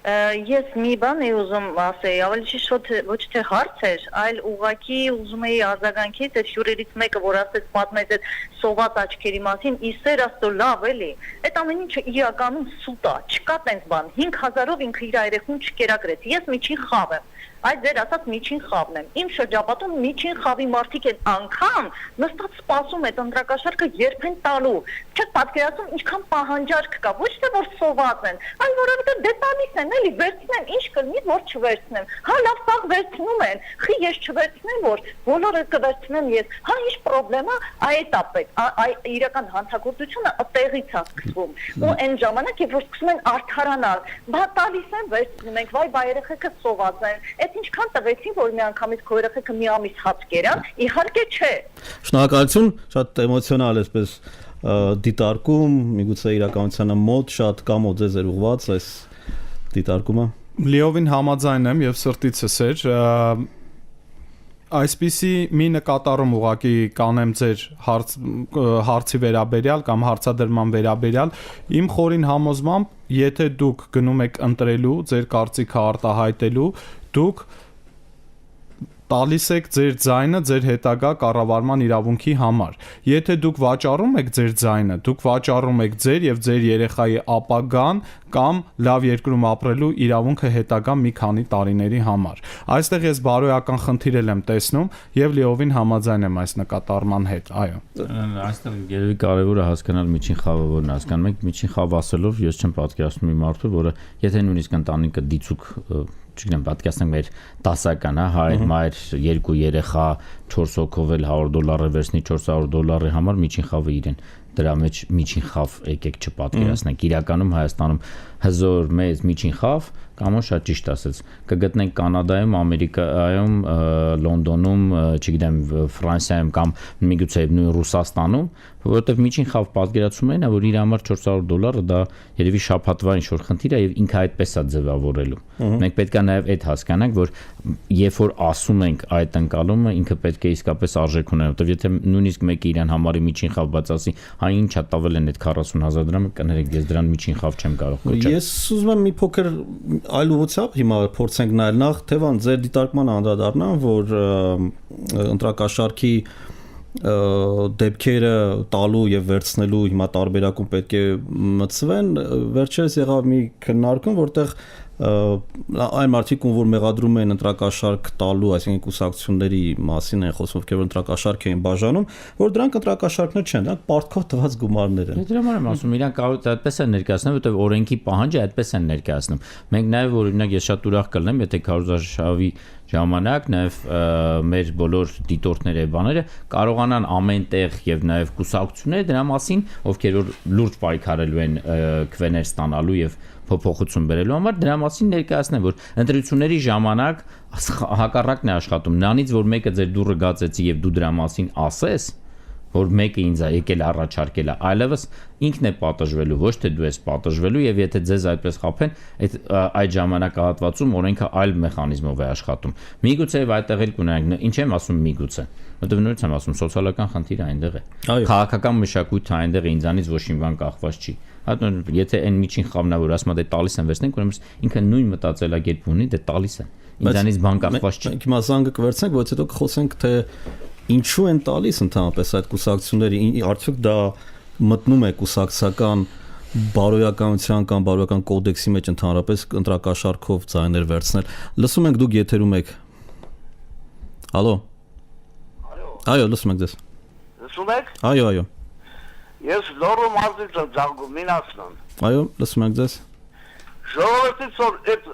Ես մի բան էի ուզում ասել, ավելի ճիշտ ոչ թե հարց էր, այլ ուղղակի ուզում էի արձագանքել այդ հյուրերից մեկը, որ ասեց պատմեց այդ սոված աչքերի մասին, իսեր աստո լավ էլի։ Այդ ամեն ինչը իրականում սուտ է, չկա տենց բան։ 5000-ով ինքը իր երեխուն չկերակրեց։ Ես միջին խավ եմ։ Այդ ձեր ասած միջին խավն եմ։ Իմ շրջապատում միջին խավի մարդիկ են անգամ նստած սպասում այդ ընտրակաշարքը երբ են տալու։ Չեք պատկերացնում ինչքան պահանջարկ կա, ոչ թե որ սոված են, այլ որովհետև դե տալիս են, էլի վերցնեն, ինչ կլինի, որ չվերցնեմ։ Հա լավ, սաղ վերցնում են։ Խի ես չվերցնեմ, որ բոլորը կվերցնեմ ես։ Հա ինչ պրոբլեմա, այդ իրական հանցագործությունը տեղից է սկսվում։ Ու այն ժամանակ, երբ որ սկսում են արդարանալ, բա տալիս են, վերցնում ենք, վայ բա երեխեքը սոված են։ Ինչքան տվեցին, որ մի անգամից քո երեխեքը մի ամիս հաց կերան, իհարկե չէ։ Շնորհակալություն, շատ էմոցիոնալ էսպես դիտարկում, միգուցե իրականությանը մոտ շատ կամոտ ձեզ էր ուղված այս դիտարկումը։ Լիովին համաձայն եմ եւ սրտիցս էր, այսպիսի մի նկատառում ուղղակի կանեմ ձեր հարցի վերաբերյալ կամ հարցադրման վերաբերյալ, իմ խորին համոզմամբ, եթե դուք գնում եք ընտրելու, ձեր կարծիքը արտահայտելու, դուք տալիս եք ձեր ձայնը ձեր հետագա կառավարման իրավունքի համար։ Եթե դուք վաճառում եք ձեր ձայնը, դուք վաճառում եք ձեր եւ ձեր երեխայի ապագան կամ լավ երկրում ապրելու իրավունքը հետագա մի քանի տարիների համար։ Այստեղ ես բարոյական խնդիր եմ տեսնում եւ լիովին համաձայն եմ այս նկատառման հետ, այո։ Այստեղ երևի կարևորը հասկանալ միջին խավը որն է, հասկանում եք, միջին խավ ասելով ես չեմ պատկերացնում մի մարդու, որը եթե նույնիսկ ընտանիքը դիցուկ չգիտեմ, պատկերացնենք մեր դասական, հայր, մայր, 2 երեխա, 4 հոգով էլ $100 վերցնի $400 համար միջին խավը իրեն դրա մեջ միջին խավ եկեք չպատկերացնենք։ Իրականում Հայաստանում հզոր մեծ միջին խավ կամ շատ ճիշտ ասած կգտնենք Կանադայում, Ամերիկայում, Լոնդոնում, չգիտեմ, Ֆրանսիայում կամ միգուցե նույն Ռուսաստանում, որովհետև միջին խավ պատկերացում են, որ իր համար $400 դա երևի շաբաթվա ինչ-որ խնդիր է եւ ինքը այդպես է ձևավորելու։ Մենք պետք է նաեւ այդ հասկանանք, որ երբ որ ասում ենք այդ ընկալումը, ինքը պետք է իսկապես արժեք ունենա, որովհետև եթե նույնիսկ մեկը իրան համարի միջին խավ բաց ասի, հա ինչա տավել են այդ 40,000 դրամը, կներեք, ես դրան միջին խավ չեմ կարող կոչել։ Ես ուզում եմ մի փոքր այլ ուղղությամբ հիմա փորձենք նայել նախ թեվան ձեր դիտարկման անդրադառնամ, որ ընտրակաշարքի դեպքերը տալու եւ վերցնելու հիմա տարբերակում պետք է մտցվեն, վերջերս եղավ մի քննարկում, որտեղ այն մարդիկ, որ մեղադրում են ընտրակաշարք տալու, այսինքն կուսակցությունների մասին են խոսում, ովքեր որ ընտրակաշարք էին բաժանում, որ դրանք ընտրակաշարքներ չեն, դրանք պարտքով տված գումարներ են։ Դրա համար եմ ասում, իրանք այդպես են ներկայացնում, որովհետև օրենքի պահանջը այդպես են ներկայացնում։ Մենք նաև օրինակ ես շատ ուրախ կլինեմ, եթե քարոզարշավի ժամանակ նաև մեր բոլոր դիտորդները եւ բաները կարողանան ամենտեղ եւ նաև կուսակցությունները դրա մասին, ովքեր որ լուրջ պայքարելու են քվեներ ստանալու եւ փոփոխություն բերելու համար դրա մասին ներկայացնեն, որ ընտրությունների ժամանակ հակառակն է աշխատում։ Նրանից որ մեկը ձեր դուրը գացեցի եւ դու դրա մասին ասես, որ մեկը ինձ է եկել առաջարկել է, այլևս ինքն է պատժվելու, ոչ թե դու ես պատժվելու եւ եթե ձեզ այդպես խափեն, այդ ժամանակահատվածում օրենքը այլ մեխանիզմով է աշխատում։ Միգուցե եւ այդտեղ էլ կունենանք, ինչ եմ ասում միգուցե, որովհետեւ նույնիսկ եմ ասում սոցիալական խնդիրը այնտեղ է։ Քաղաքական մշակույթը այնտեղ է, ինձանից ոչ մի բան կախված չի։ Եթե այն միջին խավնա որ ասում դե տալիս են վերցնենք, ուրեմն ինքը նույն մտածելակերպ ունի, դե տալիս են։ Ինձանից բան կախված չի։ Հիմա զանգը կվերցնենք, բայց հետո կխոսենք թե ինչու են տալիս ընդհանրապես այդ կուսակցությունները, արդյոք դա մտնում է կուսակցական բարոյականության կամ բարոյական կոդեքսի մեջ ընդհանրապես ընտրակաշարքով ձայներ վերցնել։ Լսում ենք, դուք եթերում եք։ Ալո։ Այո, լսում ենք ձեզ։ Լսում եք։ Այո։ Ես լոռու մարզից եմ զանգում, Մինասնան։ Այո, լսում ենք ձեզ։ Ժողովրդից որ այդ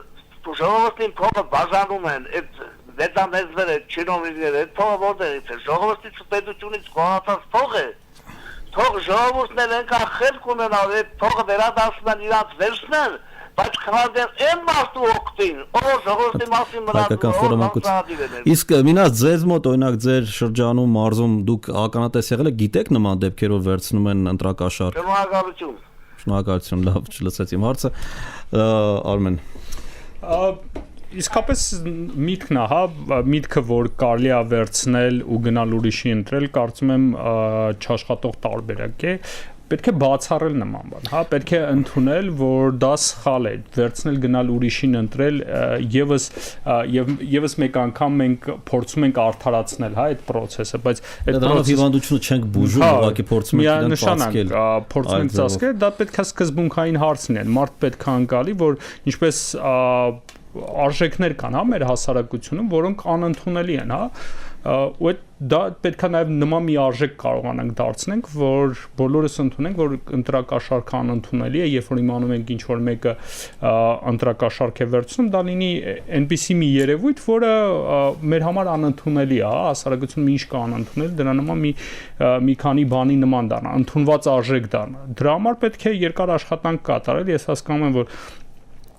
ժողովրդին փողը բաժանում են, այդ դետանեզները, չինովիկները, թողը որտեղից է, ժողովրդից ու պետությունից կողացած փողը, թող ժողովուրդն էլ ընկա խելք ունենալ, թողը վերադասնեն իրանց վերցնեն, բայց քվարդեն են մարդու օգտին, ով ժողովրդի մասին մրացում, Իսկ մինաս ձեզ մոտ, օրինակ ձեր շրջանում, մարզում դուք ականատես եղել եք, գիտեք նման դեպքերով վերցնում են ընտրակաշառք։ Շնորհակալություն, լավ, չլսեցի իմ հարցը, Արմեն։ Իսկապես միտքն է, հա, միտքը որ կարելի է վերցնել ու գնալ ուրիշի ընտրել, կարծում եմ չաշխատող տարբերակ է, պետք է բացառել նման բան, հա, պետք է ընդունել, որ դա սխալ է, վերցնել գնալ ուրիշին ընտրել, եւս մեկ անգամ մենք փորձում ենք արդարացնել, հա, այդ process-ը, բայց այդ process-ը հիվանդությունը չենք բուժում, ուղղակի փորձում ենք իրեն ծածկել, փորձում ենք ծածկել, դա պետք է սկզբունքային հարց լինել, մարդ պետք է անցալի, որ ինչպես արժեքներ կան, հա, մեր հասարակությունում, որոնք անընդունելի են, հա, ու դա պետք է նաև նման մի արժեք կարողանանք դարձնենք, որ բոլորս ընդունենք, որ ընտրակաշառքը անընդունելի է, երբ որ իմանում ենք ինչ որ մեկը ընտրակաշառք է վերցնում, դա լինի այնպիսի մի երևույթ, որը մեր համար անընդունելի է, հա, հասարակությունում ինչ կա անընդունել, դրա նման մի քանի բանի նման դառնա, ընդունված արժեք դառնա։ Դրա համար պետք է երկար աշխատանք կատարել, ես հասկանում եմ, որ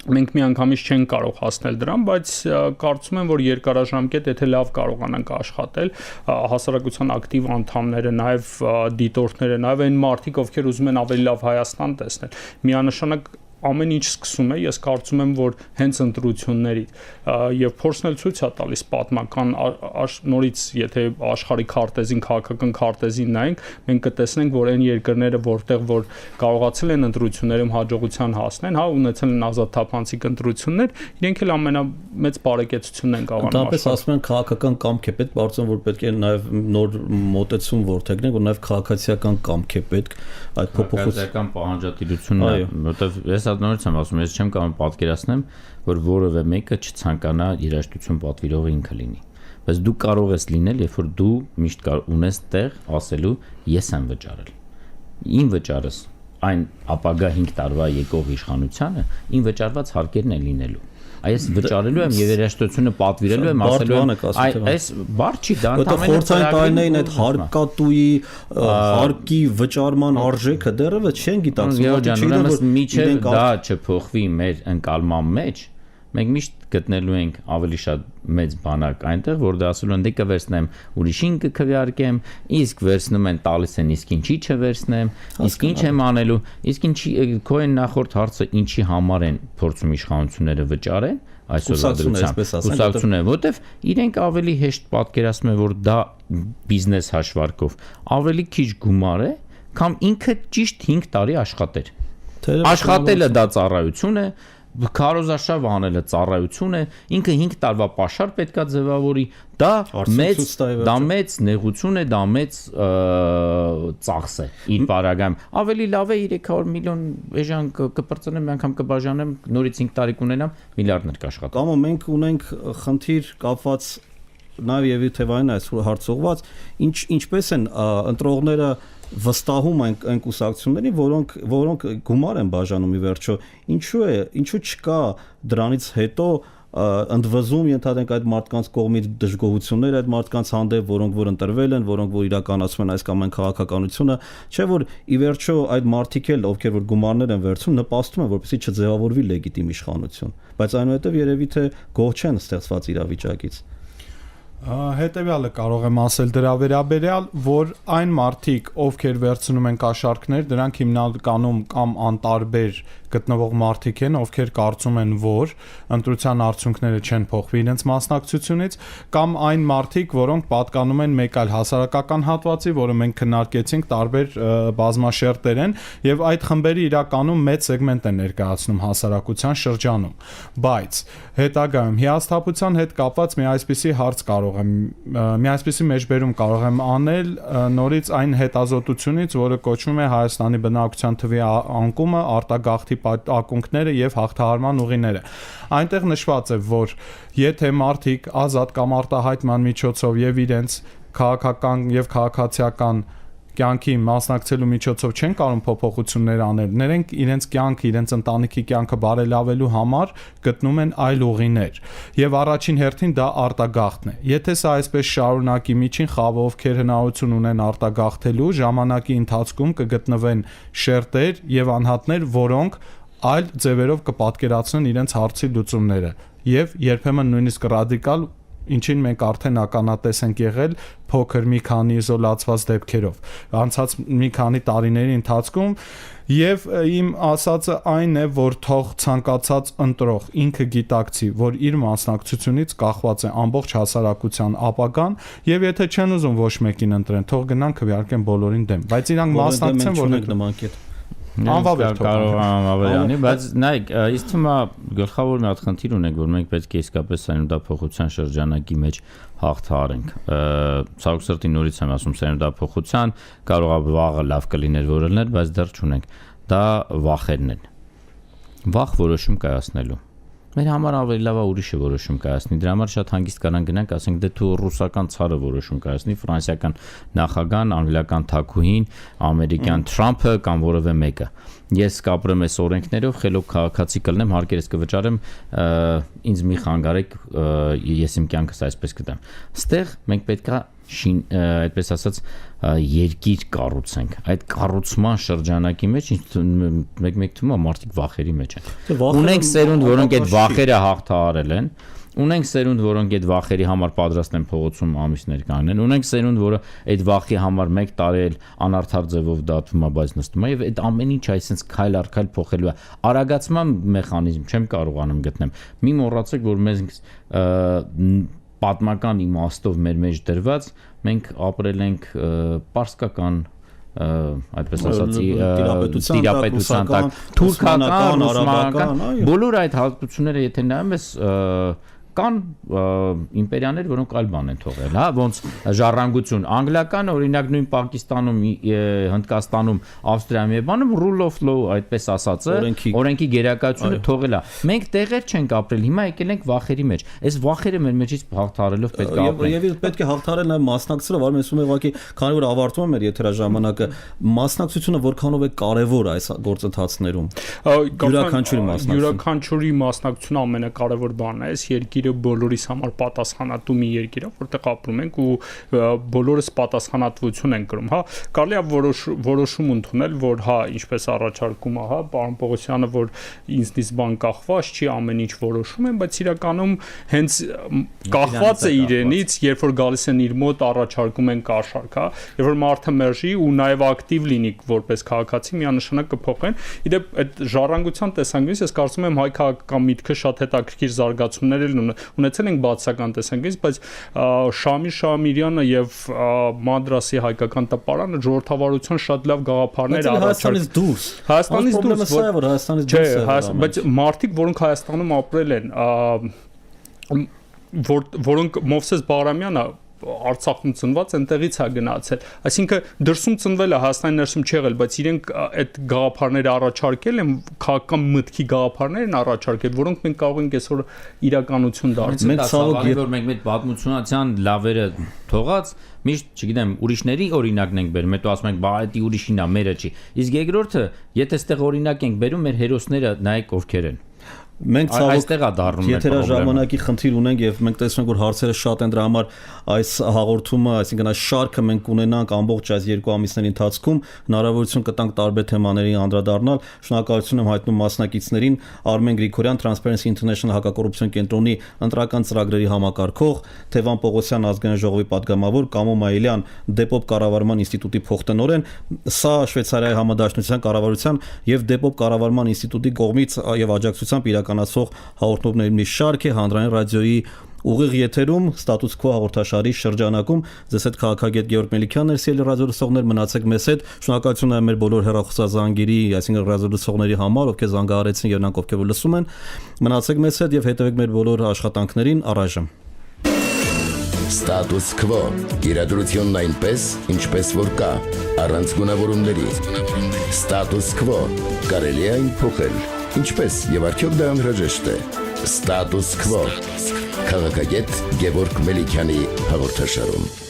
մենք միանգամից չենք կարող հասնել դրան, բայց կարծում եմ, որ երկարաժամկետ, եթե լավ կարողանանք աշխատել, հասարակության ակտիվ անդամները, նաև դիտորդները, նաև այն մարդիկ, ովքեր ուզում են ավելի լավ Հայաստան տեսնել, միանշանակ ամեն ինչ սկսում է, ես կարծում եմ, որ հենց ընտրություններից եւ փորձն էլ ցույց է տալիս պատմական նորից, եթե աշխարհի քարտեզին, քաղաքական քարտեզին նայենք, մենք կտեսնենք, որ այն երկրները, որտեղ որ կարողացել են ընտրություններում հաջողության հասնեն, հա, ունեցել են ազատ թափանցիկ ընտրություններ, իրենք էլ ամենամեծ բարեկեցությունն են կարողանում։ Դապես ասում են քաղաքական կամք է պետք, կարծում որ պետք է նաեւ նոր մոտեցում որդեգնենք, որ նաեւ քաղաքացիական կամք է պետք այդ փոփոխության պահանջատիրությունն է, որտեղ ես նորից եմ ասում, ես չեմ կարող պատկերացնեմ, որ որևէ մեկը չցանկանա երաժշտություն պատվիրողը ինքը լինի։ Բայց դու կարող ես լինել, երբ որ դու միշտ ունես տեղ ասելու ես եմ վճարել։ Իմ վճարս այն ապագա 5 տարվա եկող իշխանությանը իմ վճարված հարկերն է լինելու։ Այս վճարելու եմ եւ երաժշտությունը պատվիրելու եմ, ասելու եմ, այս բառ չի, դա ընդամենը խորհրդային այդ հարկատուի հարկի վճարման արժեքը դեռևս չեն գիտակցում, միջև դա չփոխվի մեր ընկալման մեջ, մենք միշտ գտնելու ենք ավելի շատ մեծ բանակ այնտեղ, որ դա ասելու են դե կվերցնեմ ուրիշին կքվեարկեմ, իսկ վերցնում են տալիս են իսկ ինչի չվերցնեմ, իսկ ինչ եմ անելու, իսկ ինչի քո այն նախորդ հարցը ինչի համար են փորձում իշխանությունները վճարեն, այսօրվա դրությամբ, կուսակցությունը, որտեվ իրենք ավելի հեշտ պատկերացնում են, որ դա բիզնես հաշվարկով ավելի քիչ գումար է, քան ինքը ճիշտ 5 տարի աշխատեր։ Աշխատելը դա ծառայություն է, քարոզարշավ անելը ծառայություն է, ինքը 5 տարվա պաշար պետքա ձևավորի, դա մեծ նեղություն է, դա մեծ ծախս է իր բարագայում։ Ավելի լավ է 300 միլիոն էժան կպրծնեմ, մի անգամ կբաժանեմ, նորից 5 տարի կունենամ, միլիարդներ կաշխատեմ։ Կամ մենք ունենք խնդիր կապված նաև եւ թեվային այս հարցողված, ինչպես են ընտրողները վստահում այն կուսակցություններին, որոնք գումար են բաժանում ի վերջո, ինչու չկա դրանից հետո ընդվզում ենթադրենք այդ մարդկանց կողմից դժգոհություններ այդ մարդկանց հանդեպ, որոնք որ ընտրվել են, որոնք որ իրականացում են այս կամ այն քաղաքականությունը, չէ՞ որ ի վերջո այդ մարդիկ էլ, ովքեր որ գումարներ են վերցում, նպաստում են, որպեսզի չձևավորվի լեգիտիմ իշխանություն, բայց այնուհետև երևի թե գոհ չեն ստեղծված իրավիճակից։ Հետևյալը կարող եմ ասել դրա վերաբերյալ, որ այն մարդիկ, ովքեր վերցնում են կաշառքներ, դրանք հիմնականում կամ անտարբեր գտնվող մարդիկ են, ովքեր կարծում են, որ ընտրության արդյունքները չեն փոխվի իրենց մասնակցությունից, կամ այն մարդիկ, որոնք պատկանում են մեկ այլ հասարակական հատվածի, որը մենք քննարկեցինք, տարբեր բազմաշերտեր են, եւ այդ խմբերի իրականում մեծ սեգմենտ են ներկայացնում հասարակության շրջանում։ Բայց հետագայում հիասթափության հետ կապված մի այսպիսի հարց մի այսպիսի մեջբերում կարող եմ անել նորից այն հետազոտությունից, որը կոչվում է Հայաստանի բնակչության թվի անկումը, արտագաղթի ակունքները եւ հաղթահարման ուղիները։ Այնտեղ նշված է, որ եթե մարդիկ ազատ կամ արտահայտման միջոցով եւ իրենց քաղաքական եւ քաղաքացիական կյանքի մասնակցելու միջոցով չեն կարող փոփոխություններ անել, նրանք իրենց կյանքը, իրենց ընտանիքի կյանքը բարելավելու համար գտնում են այլ ուղիներ։ Եվ առաջին հերթին դա արտագաղթն է։ Եթե սա այսպես շարունակի, միջին խավը ովքեր հնարավորություն ունեն արտագաղթելու, ժամանակի ընթացքում կգտնվեն շերտեր եւ անհատներ, որոնք այլ ձևերով կպատկերացնեն իրենց հարցի լուծումները եւ երբեմն նույնիսկ ռադիկալ, ինչին մենք արդեն ականատես ենք եղել փոքր մի քանի իզոլացված դեպքերով անցած մի քանի տարիների ընթացքում եւ իմ ասածը այն է, որ թող ցանկացած ընտրող ինքը գիտակցի, որ իր մասնակցությունից կախված է ամբողջ հասարակության ապագան եւ եթե չեն ուզում ոչ մեկին ընտրեն, թող գնան քվեարկեն բոլորին դեմ, բայց իրանք մասնակցեն, որ նման կետ անվավեր կարող անվավերանի, բայց նայեք, ինձ թվում է գլխավոր մի հատ խնդիր ունենք, որ մենք պետք է իսկապես սերունդափոխության շրջանակի մեջ հաղթահարենք։ Ցավոք սրտի նորից եմ ասում, սերունդափոխության կարող է վաղը լավ կլիներ որ լիներ, բայց դեռ չունենք։ Դա վախերն են։ Վախ որոշում կայացնելու։ Մեր համար ավելի լավ է ուրիշը որոշում կայացնի։ Դրա համար շատ հանգիստ կանանք գնանք, ասենք դե თუ ռուսական ցարը որոշում կայացնի, ֆրանսիական նախագահան, անգլիական թագուհին, ամերիկյան Թրամփը կամ որևէ մեկը։ Ես կապրեմ այս օրենքներով, խելոք քաղաքացի կլնեմ, հարկերս կվճարեմ, ինձ մի խանգարեք, ես իմ կյանքս այսպես կտեմ։ Ստեղ մենք պետքա այդպես ասած երկիր կառուցենք։ Այդ կառուցման շրջանակի մեջ մեկ թվում է մարդիկ վախերի մեջ են։ Ունենք սերունդ, որոնք այդ վախերը հաղթահարել են, ունենք սերունդ, որոնք այդ վախերի համար պատրաստ են փողոցում ամիսներ կանգնեն, ունենք սերունդ, որը այդ վախի համար 1 տարի էլ անարդար ձևով դատվում է, բայց նստում է եւ այդ ամեն ինչ այսպես քայլ առ քայլ փոխելու է։ Արագացման մեխանիզմ չեմ կարողանում գտնեմ։ Մի մոռացեք, որ մեզ պատմական իմաստով մեր մեջ դրված մենք ապրել ենք պարսկական այդպես ասած տիրապետության տակ թուրքական, ռուսական բոլոր այդ հատկությունները եթե նայում ես կան իմպերիաներ, որոնք այլ բան են թողել, հա, ոնց ժառանգություն, անգլիական օրինակ նույն Պակիստանում, Հնդկաստանում, Ավստրիայում եւ բանում rule of law այդպես ասածը, օրենքի գերակայությունը թողել է։ Մենք տեղեր չենք ապրել, հիմա եկել ենք վախերի մեջ։ Այս վախերը մեր մեջից հաղթահարելով պետք է ապրենք։ Եվ պետք է հաղթահարել նաեւ մասնակցելը, որ մենք ուղղակի, քանի որ ավարտվում է մեր եթերաժամանակը, մասնակցությունը որքանով է կարեւոր այս գործընթացներում։ Յուրաքանչյուրի մասնակցությունը ամենակարևոր բանն է, այս երկիրը բոլորիս համար պատասխանատու մի երկիր է, որտեղ ապրում ենք ու բոլորս պատասխանատվություն ենք կրում, հա, կարելի է որոշում ընդունել, որ հա, ինչպես առաջարկում է, հա, պարոն Պողոսյանը, որ ինձնից բան կախված չի, ամեն ինչ որոշում են, բայց իրականում հենց կախված է իրենից, երբ որ գալիս են իր մոտ առաջարկում են կաշառք, հա, երբ որ մարդը մերժի ու նաև ակտիվ լինի որպես քաղաքացի, միանշանակ կփոխեն։ Իդեպ այդ ժառանգության տեսանկյունից ես կարծում եմ հայ քաղաքական միտքը շատ հետաքրքիր զարգացումներ ունեցել ենք բացական տեսանկյունից, բայց Շամիլ Շամիրյանը եւ Մադրասի հայկական տպարանը ժողովրդավարության շատ լավ գաղափարներ առաջարկել Հայաստանից դուրս, բայց մարդիկ, որոնք Հայաստանում ապրել են, որոնք Մովսես Բաղրամյանը Արցախում ծնված այնտեղից է գնացել, այսինքն դրսում ծնվել է, Հայաստանի ներսում չեղել, բայց իրենք այդ գաղափարները առաջարկել են, քաղաքական մտքի գաղափարներ են առաջարկել, որոնք մենք կարող ենք այսօր իրականություն դարձնել։ Մենք ցավոք որ մենք այդ պատմությունացիան լավերը թողած միշտ, չգիտեմ, ուրիշների օրինակն ենք բերում, հետո ասում ենք, բա դա ուրիշին է, մերը չի։ Իսկ երկրորդը, եթե այստեղ օրինակ ենք բերում, մեր հերոսները նայեք ովքեր են։ Մենք ցավոք եթերաժամանակի խնդիր ունենք եւ մենք տեսնում ենք որ հարցերը շատ են, դրա համար այս հաղորդումը, այսինքն այս շարքը մենք ունենանք ամբողջ այս 2 ամիսների ընթացքում, հնարավորություն կտանք տարբեր թեմաների անդրադառնալ։ Շնորհակալություն եմ հայտնում մասնակիցներին, Արմեն Գրիգորյան, Transparency International հակակոռուպցիոն կենտրոնի ընտրական ծրագրերի համակարգող, Թևան Պողոսյան, ազգային ժողովի պատգամավոր, Կամո Մայիլյան, Դեպոպ կառավարման ինստիտուտի փոխտնօրեն։ Սա Շվեյցարիայի համադաշնության կառավարության եւ Դեպոպ կառավարման ինստիտուտի կողմից եւ աջակցությամբ իրականացվող հաղորդումների մի շարք է հանրային ռադիոյի ուղիղ եթերում ստատուս քվո հաղորդաշարի շրջանակում։ Ձեզ հետ քաղաքագետ Գեորգ Մելիքյանն էր, սիրելի ռադիոլսողներ, մնացեք մեզ հետ։ Շնորհակալություն նաև մեր բոլոր հեռախոսազանգերի, այսինքն ռադիոլսողների համար, ովքեր զանգահարեցին եւ նրանք ովքեր լսում են։ Մնացեք մեզ հետ եւ հետևեք մեր բոլոր աշխատանքներին առայժմ։ Ստատուս քվո իրադրությունն այնպես, ինչպես որ կա, առանց գունավորումների։ Ստատուս քվո կարելի է այն փոխել, ինչպես եւ արդյոք դա անհրաժեշտ է։ Ստատուս քվո քաղաքագետ Գեորգ Մելիքյանի հաղորդաշարում։